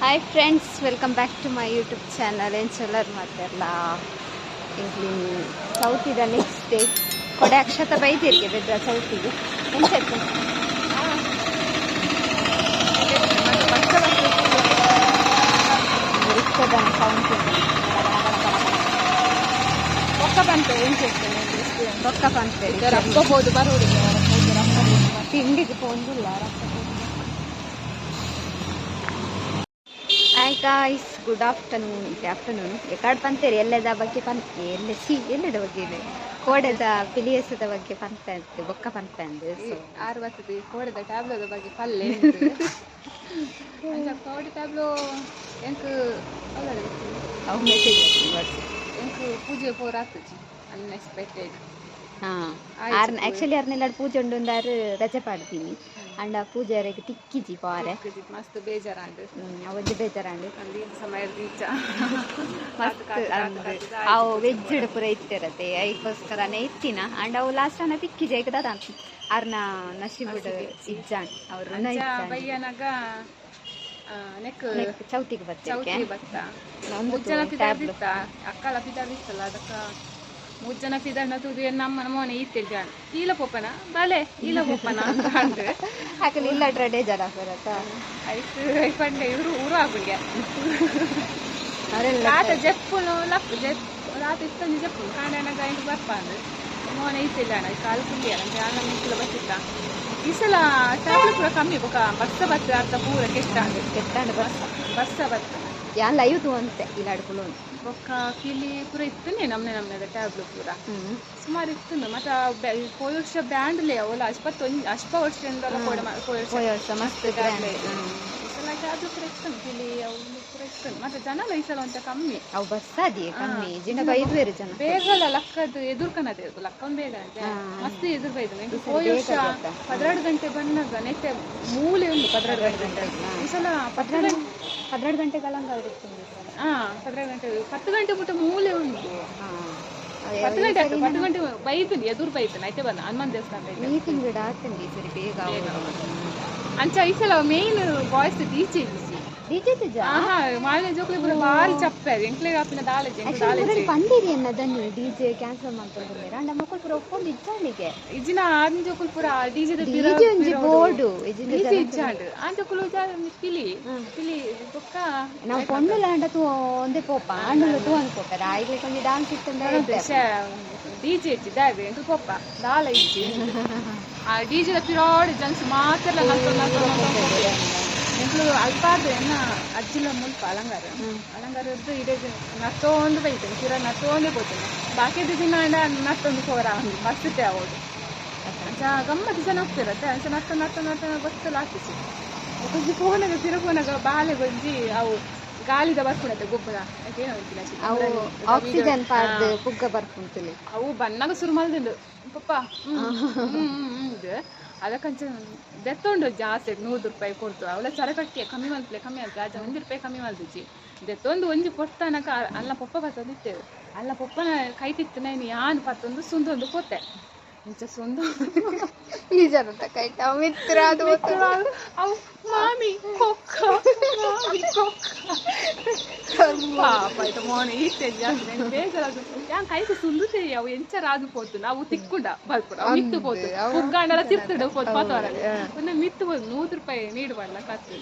Hi friends, welcome back to my YouTube channel. ಏನು ಚಲರ್ ಮಾತೆಲ್ಲ ಇಂಕ್ಲಿನ್ ಚೌತಿದ ನೆಕ್ಸ್ಟ್ ಡೇ ಕೊಡೆ ಅಕ್ಷತ ಬೈದಿರಿಗೆ ಬೆದ್ರ ಚೌತಿಗೆ ಎಂಚತ್ತು ರಿಕ್ಷದ ಸೌಂಡ್ ಒಕ್ಕ ಬಂತು ಎಂಚತ್ತು ರೊಕ್ಕ ಬಂತೇಳಿ ರೊಕ್ಕಬಹುದು ಬರುವುದು ತಿಂಡಿಗೆ ಪೋಂದಿಲ್ಲ ರೊಕ್ಕ. Hi guys, good afternoon. ಎಕಾಡ್ ಪಂತೇರಿ ಎಲ್ಲದ ಬಗ್ಗೆ ಎಲ್ಲದ ಬಗ್ಗೆ ಇದೆ ಕೋಡೆದ ಪಿಲಿಯಸದ ಬಗ್ಗೆ ಪಂತ ಅಂತೆ ಬೊಕ್ಕ ಪಂತ ಅಂದೆ. ಆರ್ವತ್ತದ ಕೋಡೆದ ಟ್ಯಾಬ್ಲೋದ ಬಗ್ಗೆ ಪಲ್ಲೆ ಕೋಡೆ ಟ್ಯಾಬ್ಲೋ ಎಂಕ್ ಅವು ಮೆಸೇಜ್ ಎಂಕ್ ಪೂಜೆ ಪೋರ್ ಆಗ್ತದೆ ಅನ್ಎಕ್ಸ್ಪೆಕ್ಟೆಡ್. ಆಕ್ಚುಲಿ ಅರ್ನೆಲ್ಲ ಪೂಜೆ ಉಂಡೊಂದಾರು ರಜೆ ಪಾಡ್ತೀನಿ ಅಂಡ ಪೂಜೆ ಅವರಿಗೆ ತಿಕ್ಕಿಜಿ ಪಾರೆ ಮಸ್ತ್ ಬೇಜಾರಾಂಡು ಅವಜ್ಜಿ ಬೇಜಾರಾಂಡು ಸಮಯ ರೀಚ ಮಸ್ತ್ ಅವು ವೆಜ್ಜಡ್ ಪೂರ ಇತ್ತಿರತ್ತೆ ಐಕೋಸ್ಕರನೇ ಇತ್ತಿನ ಅಂಡ್ ಅವು ಲಾಸ್ಟ್ ಅನ್ನ ತಿಕ್ಕಿಜಿ ಐಕದ ಅರ್ನ ನಶಿಬುಡ್ ಇಜ್ಜಾಂಡ್ ಅವ್ರು ಬಯ್ಯನಾಗ ಚೌತಿಗೆ ಚೌತಿ ಬತ್ತ ಮುಜ್ಜನ ಪಿದಾರ್ದಿತ್ತ ಅಕ್ಕಳ ಪಿದಾರ್ದಿತ್ತಲ್ಲ ಅದಕ್ಕ ಮುಜ್ಜನ ಪಿದಾರ್ನ ತುದು ನಮ್ಮನ ಮೋನೆ ಇತ್ತಿದ್ದಾಣ ಈಲ ಪೊಪ್ಪನ ಬಲೆ ಈಲ ಪೊಪ್ಪನ ಅಂತ ಅಂದು ಹಾಕಲಿ ಇಲ್ಲ ಡ್ರಡೇ ಜನ ಬರತ್ತ ಆಯ್ತು ಐಪಂಡೆ ಇವರು ಊರು ಆಗ್ಬಿಡ್ಗೆ ರಾತ ಜಪ್ಪುನು ಲಪ್ ರಾತ ಇತ್ತಂದು ಜಪ್ಪು ಕಾಂಡನಾಗ ಇಂಟು ಬಪ್ಪ ಅಂದು ಮೋನೆ ಇತ್ತಿದ್ದಾಣ ಕಾಲು ಕುಂಡಿ ಅಲ್ಲ ಅನ್ನ ಮಿಕ್ಕಿಲ ಬತ್ತಿತ್ತ ಈ ಸಲ ಟ್ಯಾಬ್ಲೆಟ್ ಪೂರ ಕಮ್ಮಿ ಬೊಕ್ಕ ಬಸ್ಸ ಬತ್ತ ಅರ್ಥ ಪೂರ ಕೆಟ್ಟಾಂಡು ಬಸ್ಸ ಬತ್ತ ಯಾನ್ ಲೈವ್ ತೂಂತೆ ಇಲ್ಲ ಅಡ್ಕೊಳ್ಳೋ ಬೊಕ್ಕ ಕಿಲಿ ಪೂರ ಇತ್ತನೆ ನಮ್ನೆ ಟ್ಯಾಬ್ಲೆಟ್ ಪೂರ ಸುಮಾರು ಇತ್ತು ಮತ್ತೆ ಪೋಯ ವರ್ಷ ಬ್ಯಾಂಡ್ಲೆ ಅವಲ್ಲ ಅಷ್ಪ ವರ್ಷದಿಂದಲ್ಲ ಪೋಯ ವರ್ಷ ಮಸ್ತ್ ಟ್ಯಾಬ್ಲೆಟ್ ಟ್ಯಾಬ್ಲೆಟ್ ಪೂರ ಇತ್ತು ಕಿಲಿ ಅವು ಪೂರ ಇತ್ತು ಮತ್ತೆ ಜನ ಲೈಸಲ್ಲ ಅಂತ ಕಮ್ಮಿ ಅವು ಬಸ್ ಅದಿ ಕಮ್ಮಿ ಜಿನ ಬೈದ್ವೇರು ಜನ ಬೇಗಲ್ಲ ಲಕ್ಕದ ಎದುರ್ಕನದೆ ಲಕ್ಕನ್ ಬೇಗ ಅಂತ ಮಸ್ತ್ ಎದುರು ಬೈದು ಪೋಯ ವರ್ಷ 12 ಗಂಟೆ ಬಂದಾಗ ನೆತ್ತೆ ಮೂಲೆ ಉಂಟು 12 ಗಂಟೆ ಈ ಸಲ 12 ಗಂಟೆಗಳಂಗ 12 ಗಂಟೆ 10 ಗಂಟೆ ಬಿಟ್ಟು ಮೂಲೆ ಉಂಟು 10 ಗಂಟೆ ಬೈತು ಎದುರು ಬೈತು ನೈತೆ ಬಂದ ಹನುಮಾನ್ ದೇವಸ್ಥಾನ ಮೀಟಿಂಗ್ ಬಿಡ ಆಗ್ತಂಡಿ ಸರಿ ಬೇಗ ಅಂಚ ಈ ಸಲ ಮೇನ್ ಬಾಯ್ಸ್ ಡಿಜೆ ಮಾಲಿನ್ಯ ಜೋಕ್ಲಿ ಪೂರ ಬಾರಿ ಚಪ್ಪೆ ಎಂಕ್ಲೆ ಆಪಿನ ದಾಳೆ ಪಂಡಿರಿ ಅನ್ನದನ್ನು ಡಿಜೆ ಕ್ಯಾನ್ಸಲ್ ಮಾಡ್ಕೊಂಡಿದ್ದಾರೆ ಅಂಡ ಮಕ್ಕಳು ಪೂರ ಒಪ್ಕೊಂಡು ಇಜ್ಜಾಂಡಿಗೆ ಇಜಿನ ಆದಿನ ಜೋಕುಲ್ ಪೂರ ಡಿಜೆ ಬೋರ್ಡು ಡಿಜೆ ಇಜ್ಜಾಂಡು ಆ ಜೋಕುಲು ಪಿಲಿ ಬೊಕ್ಕ ನಾವು ಪೊಂಡಲ ಅಂಡ ತೂ ಒಂದೇ ಪೋಪ ಅಂಡಲು ತೂ ಅನ್ಕೋತಾರೆ ಆಯ್ಲೆ ಕೊಂಚ ಡಾನ್ಸ್ ಇತ್ತಂದ್ರೆ ಡಿಜೆ ಇಜ್ಜಿದ್ದಾವೆ ಎಂಟು ಪೋಪ ದಾಳೆ ಇಜ್ಜಿ ಆ ಡಿಜೆದ ಪಿರಾಡ್ ಜನ್ಸ್ ಮಾತ್ರ ಎಂಕ್ಲು ಅಲ್ಪಾರ್ದು ಎನ್ನ ಅಜ್ಜಿಲ ಮುಲ್ಪ ಅಲಂಗಾರ ಇದ್ದು ಇಡೇ ನತ್ತೊಂದು ಬೈತೇನೆ ಪಿರ ನತ್ತೊಂದೇ పోತೇನೆ ಬಾಕಿದ ದಿನ ನತ್ತೊಂದು ಕೋರ ಮಸ್ತೆ ಆಗೋದು ಗಮ್ಮತ್ತು ಜನ ಹೋಗ್ತಿರತ್ತೆ ಅಂಚೆ ನತ್ತ ಗೊತ್ತಲ್ಲ ಆಗ್ತಿಸಿ ಕೊಂಚ ಫೋನಾಗ ಫೋನಾಗ ಬಾಲೆ ಬಂಜಿ ಅವು ಗಾಳಿದ ಬರ್ಕೊಂಡತ್ತೆ ಗೊಬ್ಬರ ಆಕ್ಸಿಜನ್ ಪುಗ್ಗ ಬರ್ಕೊಂತಿಲ್ಲ ಅವು ಬನ್ನಾಗ ಶುರು ಮಾಡಿದ್ರು ಪಪ್ಪ ಇದು ಅದಕ್ಕಂಚ ದೆತ್ತೊಂಡು ಜಾಸ್ತಿ 100 ರೂಪಾಯಿ ಕೊಡ್ತು ಅವಳ ಚರಕಟ್ಟಿ ಕಮ್ಮಿ ಮಲ್ಪಲೆ ಆಜ 1 ರೂಪಾಯಿ ಕಮ್ಮಿ ಮಲ್ದಿಚ್ಚಿ ದೆತ್ತೊಂದು ಒಂಜಿ ಪೊಟ್ಟನಕ ಅಲ್ಲ ಪಪ್ಪ ಬತ್ತೊಂದಿತ್ತೇವೆ ಅಲ್ಲ ಪಪ್ಪನ ಕೈ ತಿತ್ತು ನಾನು ಯಾನ್ ಪತ್ತೊಂದು ಸುಂದೊಂದು ಕೊತ್ತೆ ಇಂಚ ಸುಂದ ಈ ಜನತ ಕೈಟ ಮಿತ್ರ ಅವು ಮಾಮಿ ಕೊಕ್ಕ ಪಾಪ ಆಯ್ತು ಮೋನೆ ಈತೆ ಜಾಸ್ತಿ ಬೇಜಾರಾದು ಯಾನ್ ಕೈಗೆ ಸುಂದುತ್ತೆ ಅವು ಎಂಚ ರಾದು ಪೋತು ನಾವು ತಿಕ್ಕುಂಡ ಬಲ್ಪುರ ಮಿತ್ತು ಪೋತು ಉಗ್ಗಾಂಡಲ ತಿರ್ತಿಡು ಪೋತು ಪಾತವರಲ್ಲಿ ಒಂದು ಮಿತ್ತು ಪೋದು 100 ರೂಪಾಯಿ ನೀಡುವಲ್ಲ ಕತ್ತು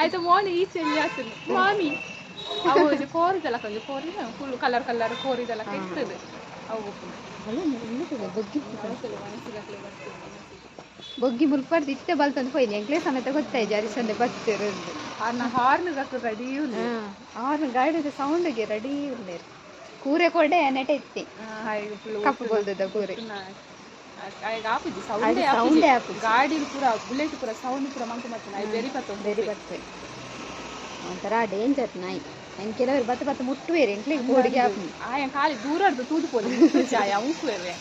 ಆಯ್ತು ಮೋನೆ ಈಚೆ ಜಾಸ್ತಿ ಮಾಮಿ ಅವು ಕೋರಿದಲ್ಲ ಕೊಂಚ ಕೋರಿದ ಫುಲ್ ಕಲರ್ ಕೋರಿದಲ್ಲ ಇರ್ತದೆ ಅವು ಬೊಗ್ಗಿ ಮುಲ್ಪಾರ್ದು ಇತ್ತೆ ಬಲ್ತಂದು ಹೋಯ್ನಿ ಎಂಕ್ಲೇ ಸಮೇತ ಗೊತ್ತಾಯ್ತು ಅರಿಸಂದೆ ಬರ್ತಿರೋದು ಹಾರ್ನ್ ರೆಡಿ ಹಾರ್ನ್ ಗಾಡಿದ ಸೌಂಡ್ಗೆ ರೆಡಿ ಉಳ್ಳೇರು ಕೂರೆ ಕೊಡೆ ನೆಟೆ ಇತ್ತಿ ಕಪ್ಪು ಬೋಲ್ದದ ಕೂರೆ ಗಾಡಿ ಪೂರ ಬುಲೆಟ್ ಪೂರ ಸೌಂಡ್ ಪೂರ ಮಂಕ ಮತ್ತೆ ಬೆರಿ ಬರ್ತವೆ ಒಂಥರ ಡೇಂಜರ್ ನಾಯಿ en ಕೆಲವರು ಬತ್ತ ಮುಟ್ಟುವೇರೆ ಎಂಕ್ಲಿಗೆ ಬೋಡಿಗೆ ಆಯ ಕಾಲಿ ದೂರ ತೂದು ಪೋದು ಚಾಯ ಉಂಕುವೇವೆ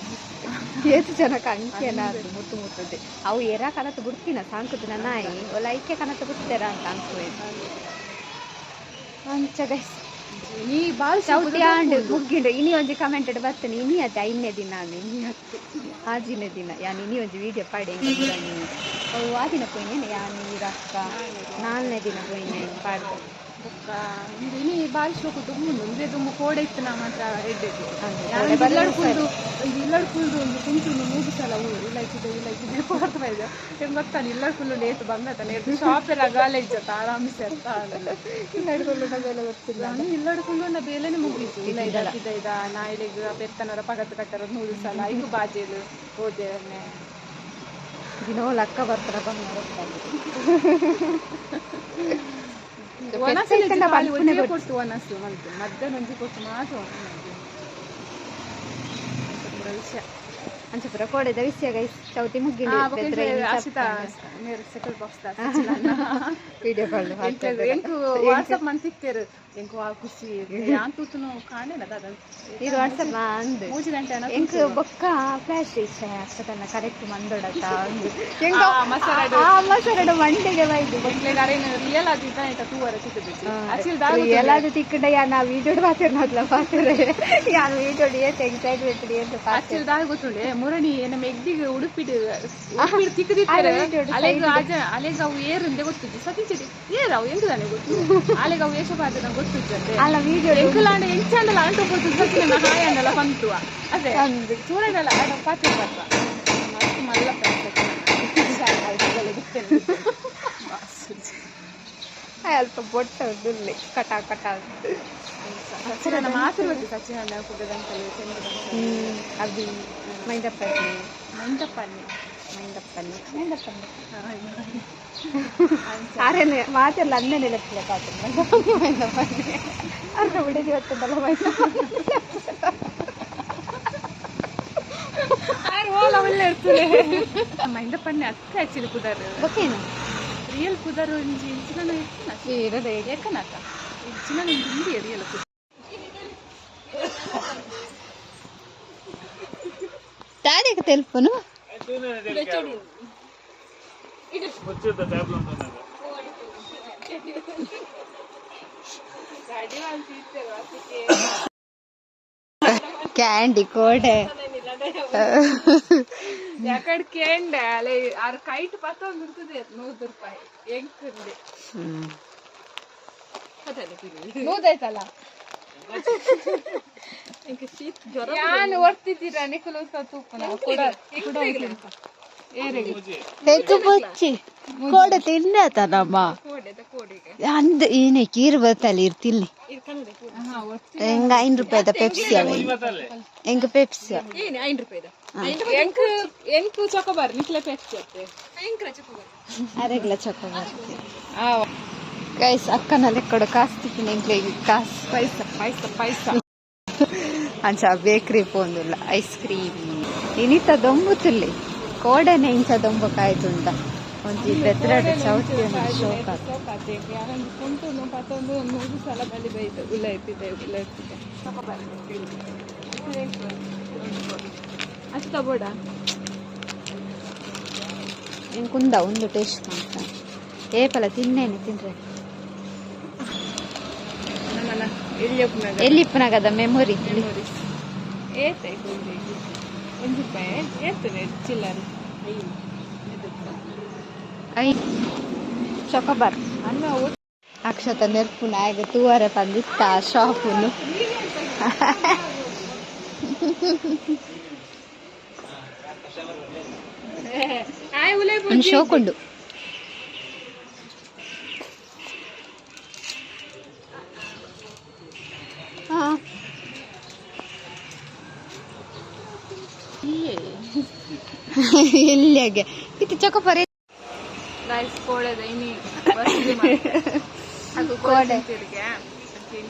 ಏತು ಜನಕ ಅಂಕೆನ ಮುಟ್ಟುತ್ತೆ ಅವು ಎರ ಕನತ ಬಿಡ್ತೀನ ಸಾಂಕುದಿನ ನಾಯಿ ಒಲ ಐಕ್ಯ ಕನತ ಬಿಡ್ತಾರ ಅಂತ ಅನ್ಕುವೆ ಅಂಚ ಗೈಸ್ ನೀ ಬಾಲ್ ಚೌತಿ ಆಂಡ್ ಮುಗ್ಗಿಂಡು ಇನಿ ಒಂಜಿ ಕಮೆಂಟೆಡ್ ಬರ್ತೇನೆ ಇನಿ ಅತ್ತೆ ಐದನೇ ದಿನ ಇನಿ ಹತ್ತು ಆಜಿನ ದಿನ ಯಾನ್ ಇನಿ ಒಂಜಿ ವೀಡಿಯೋ ಪಾಡೆ ಅವು ಆ ದಿನ ಪೋಯಿನೇನು ಯಾನ್ ನೀರಕ್ಕ 4ನೇ ದಿನ ಪೋಯಿನೆ ಪಾಡ್ದು ಇನಿ ಬಾಲ್ ಶೋಕು ದುಮ್ಮುಂಡು ಇಂದೆ ದುಮ್ಮು ಕೋಡೆ ಇತ್ತು ನಾ ಮಾತ್ರ ಎಡ್ಡೆದ್ದು ಇಲ್ಲಡ್ಕುಲ್ದು ಒಂದು ಕುಂಟುಂಡು 3 ಸಲ ಇಲ್ಲೈಕಿದೆ ಕೊಡ್ತಾ ಇದ್ದೆ ಏನ್ ಗೊತ್ತಾನೆ ಇಲ್ಲಡ್ಕುಲ್ಲು ನೇತು ಬಂದತ ನೇತು ಶಾಪ್ ಎಲ್ಲ ಗಾಲೆ ಇಜ್ಜತ್ತ ಆರಾಮಿಸಿ ಅಂತ ಇಲ್ಲಡ್ಕುಲ್ಲು ಬೇಲೆ ಗೊತ್ತಿಲ್ಲ ಇಲ್ಲಡ್ಕುಲ್ಲು ಬೇಲೆನೆ ಮುಗೀತು ಇಲ್ಲ ಇದ ನಾಯಿಲೆಗ್ ಬೆತ್ತನವರ ಪಗತ್ತು ಕಟ್ಟರ 3 ಸಲ ಐದು ಬಾಜೆಲು ಹೋದೆ ದಿನೋ ಲಕ್ಕ ಬರ್ತಾರ ಬಂದು ಕೊಟ್ಟು ಒನಸು ಮಲ್ತು ಮಧ್ಯಾಹ್ನ ಒಂಜಿ ಕೊಟ್ಟು ಮಾತ್ರ ವಿಷಯ ಅಂಚಪುರ ಕೋಡೆದ ವಿಷಯ ಗೈಸ್ ಚೌತಿ ಮುಗ್ಗಿಂಡು ವಿಡಿಯೋ ಕಾಲ್ ಎಂಕು ವಾಟ್ಸಪ್ ಮನ್ ಸಿಕ್ತೇರು ಎಂಕು ಆ ಖುಷಿ ಯಾಂತೂತನು ಕಾಣೆನ ದಾದ ಇದು ವಾಟ್ಸಪ್ ಅಂದು 3 ಗಂಟೆ ಎಂಕು ಬೊಕ್ಕ ಫ್ಲಾಶ್ ಇಷ್ಟ ಅಷ್ಟತನ ಕರೆಕ್ಟ್ ಮಂದೊಡತ ಮಸರಡು ಮಂಡೆಗೆ ಬೈದು ರಿಯಲ್ ಆದ ಆಯ್ತಾ ತೂವರ ಸಿಕ್ಕಿದ್ದು ರಿಯಲ್ ಆದ ತಿಕ್ಕಡ ನಾ ವಿಡಿಯೋ ಪಾತಿರ್ ಮೊದ್ಲ ಪಾತಿರೆ ಯಾನ್ ವಿಡಿಯೋ ಏತ್ ಎಕ್ಸೈಟ್ಮೆಂಟ್ ಅಂತ ಆಕ್ಚುಲಿ ದಾಗ ಗೊತ್ತುಂಡೆ ಮುರಣಿ ನಮ್ಮ ಎಗ್ದಿಗೆ ಉಡುಪಿಡು ತಿಕ್ಕದಿತ್ತಾರೆ ಅಲೆಗ ಅವು ಏರಂದೆ ಗೊತ್ತಿದ್ದು ಸತೀಚಿ ಏರಾವು ಎಂಕದಾನೆ ಗೊತ್ತು ಅಲೆಗ ಅವು ಯಶೋಪಾದ ಗೊತ್ತಿದ್ದಂತೆ ಅಲ್ಲ ವಿಡಿಯೋ ಎಂಕಲಾಂಡ ಎಂಚಂಡಲ ಅಂಟು ಗೊತ್ತು ಸಚಿನ ಹಾಯ್ ಅಂಡಲ ಬಂತು ಅದೇ ಚೂರಡಲ್ಲ ಪಾತಿ ಬರ್ತ ಮಸ್ತ್ ಮಲ್ಲ ಅಲ್ಪ ಬೊಟ್ಟ ಉಳ್ಳಿ ಕಟ ಕಟ ಸಚಿನ ಮಾತಿರ್ಬೇಕು ಸಚಿನ ಕುಡ್ದಂತಲ್ಲಿ ಅಭಿ ಮೈಂದಪ್ಪನಿ ಆರೇನು ಮಾತೆಲ್ಲ ಅನ್ನೇ ನೆನಪಿಲ್ಲ ಪಾತ್ರ ಮೈಂದಪ್ಪನಿ ಅರ್ಧ ಬಿಡಿದಿ ಹೊತ್ತದಲ್ಲ ಒಳ್ಳೆ ಇರ್ತದೆ ಮೈಂದಪ್ಪಣ್ಣೆ ಅಕ್ಕ ಆಕ್ಚುಲಿ ಕುದಾರು ಗೊತ್ತೇನು ರಿಯಲ್ ಕುದಾರು ಇಂಚಿನ ಏಕನಾಕ ಇಂಚಿನ ಹಿಂದಿ ರಿಯಲ್ ಕುದಾರು డాడీకి తెలుపును ಕ್ಯಾಂಡಿ ಕೋಡೆ ಯಾಕಡೆ ಕೇಂಡ ಅಲೆ ಆರ್ ಕೈಟ್ ಪತ್ತೊಂದು ಇರ್ತದೆ 100 ರೂಪಾಯಿ ಹೆಂಗ್ತದೆ ನೂದೈತಲ್ಲ ಯಾನ್ ಓಡ್ತಿದ್ದೀರಾ ನಿಖಲು ಹೆಚ್ಚಿ ಕೋಡೆ ತಿನ್ನತನಮ್ಮ ಅಂದ್ ಏನೇ ಕೀರು ಬರ್ತಲ್ಲಿ ಇರ್ತಿಲ್ಲಿ ಹೆಂಗ 5 ರೂಪಾಯಿದ ಪೆಪ್ಸಿ ಅವ ಹೆಂಗ ಪೆಪ್ಸಿ 5 ರೂಪಾಯಿದ ಎಂಕು ಚೊಕೊಬಾರ್ ನಿಖಲೆ ಪೆಪ್ಸಿ ಅತ್ತೆ ಅರೆಗ್ಲ ಚೊಕೊಬಾರ್ ಗೈಸ್ ಅಕ್ಕನಲ್ಲಿ ಕೊಡು ಕಾಸು ತಿಪ್ಪಿನ ಎಂಕ್ಲೆಗೆ ಕಾಸು ಪೈಸ ಅಂಚ ಬೇಕ್ರಿ ಪೋಂದುಲ್ಲ ಐಸ್ ಕ್ರೀಮ್ ಇನಿತ ದೊಂಬುತ್ತುಲ್ಲಿ ಕೋಡೆನೆ ಇಂಚ ದೊಂಬ ಕಾಯ್ದುಂಡ ಒಂಜಿ ಬೆದ್ರಡ್ ಚೌತಿ ಶೋಕ ಕುಂಟು ಪತ್ತೊಂದು 3 ಸಲ ಬಲಿ ಬೈತು ಉಲ್ಲ ಎತ್ತಿದ್ದೆ ಅಷ್ಟು ತಗೋಡ ಹೆಂಗೆ ಕುಂದ ಒಂದು ಟೇಸ್ಟ್ ಅಂತ ಏಪಲ ತಿನ್ನೇನೆ ತಿನ್ರೆ ಎಲ್ಲಿಪ್ಪನಾಗದ ಮೆಮೊರಿ ಏತೆ 1 ರೂಪಾಯಿ ಏತನೆ ಚಿಲ್ಲರ್ ಐ ಚೊಕೊಬಾರ್ ಅಕ್ಷತ ನೆರ್ಪುನ ಆಗ ತೂವರೆ ತಂದಿತ್ತ ಶಾಪುನು ಒಂದು ಶೋಕುಂಡು ಎಲ್ಲಿಗೆ ಇದು ಚೊಕೊಬಾರ್ ರೈಸ್ ಕೋಡೆದ ಇನಿ ಕೋಡೆ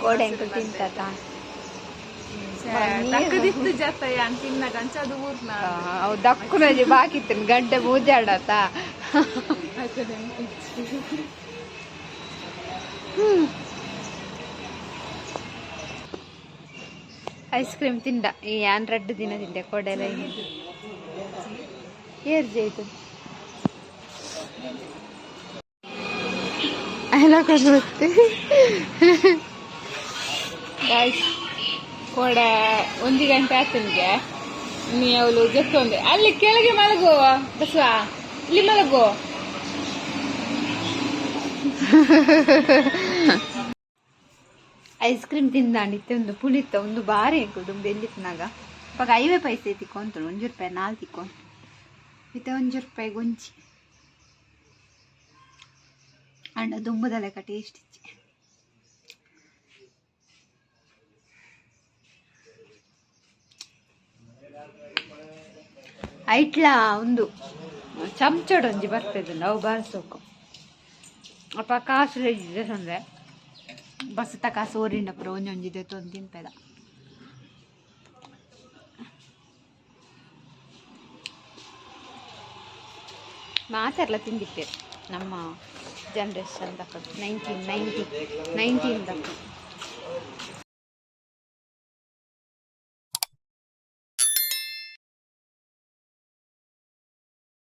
ಕೋಡೆ ಅಂಕ ತಿಂತ ದಕ್ಕದಿತ್ತು ಜತ್ತ ಯಾನ್ ತಿನ್ನ ಗಂಚದು ಊರ್ನ ಅವು ದಕ್ಕುನಜಿ ಬಾಕಿತ್ತು ಗಡ್ಡೆ ಮೂಜಾಡತ ಐಸ್ ಕ್ರೀಮ್ ತಿಂಡ ಈ ಯಾನ್ 2 ದಿನ ತಿಂದೆ ಕೊಡೆಲ್ಲ ಏರ್ ಜೈತು ಎಲ್ಲ ಕೊಂಡ್ಬರ್ತಿ ಗಾಯ್ಸ್ ಕೂಡ 1 ಗಂಟೆ ಆಯ್ತು ನಿಮಗೆ. ನೀ ಅವಳು ಜೊತ್ತೊಂದೆ ಅಲ್ಲಿ ಕೆಳಗೆ ಮಲಗು ಬಸವ, ಇಲ್ಲಿ ಮಲಗು. ಐಸ್ ಕ್ರೀಮ್ ತಿಂದಾಂಡಿತ್ತೆ ಒಂದು ಪುಳಿತ ಒಂದು ಬಾರಿ ಎಂಕುದು ಬೆಲ್ಲಿತ್ನಾಗ ಇವಾಗ 5 ಪೈಸೆ ತಿಕ್ಕೊಂತು 1 ರೂಪಾಯಿ 4 ತಿಕ್ಕೊಂಡು ಇತ್ತೆ 1 ರೂಪಾಯಿ ಗೊಂಚಿ ಅಂಡ ದುಂಬದ ಲೆಕ್ಕ ಟೇಸ್ಟ್ ಇಚ್ಚಿ. ಐಟ್ಲ ಒಂದು ಚಮಚಡೊಂಜಿ ಬರ್ತದೆ ನಾವು ಬಾರಿಸೋಕು ಅಪ್ಪ ಕಾಸು ರೆಜಿದೆ ಸಂದ್ರೆ ಬಸ್ ತಕ ಸೋರಿಂಡ ಪುರ ಒಂಜೊಂಜಿದೆ ತೊಂದು ತಿನ್ಪೆದ. ಮಾತೆಲ್ಲ ತಿಂದಿಪ್ಪೇರು ನಮ್ಮ ಜನ್ರೇಷನ್ ತಕ್ಕ 1990 ತಕ್ಕ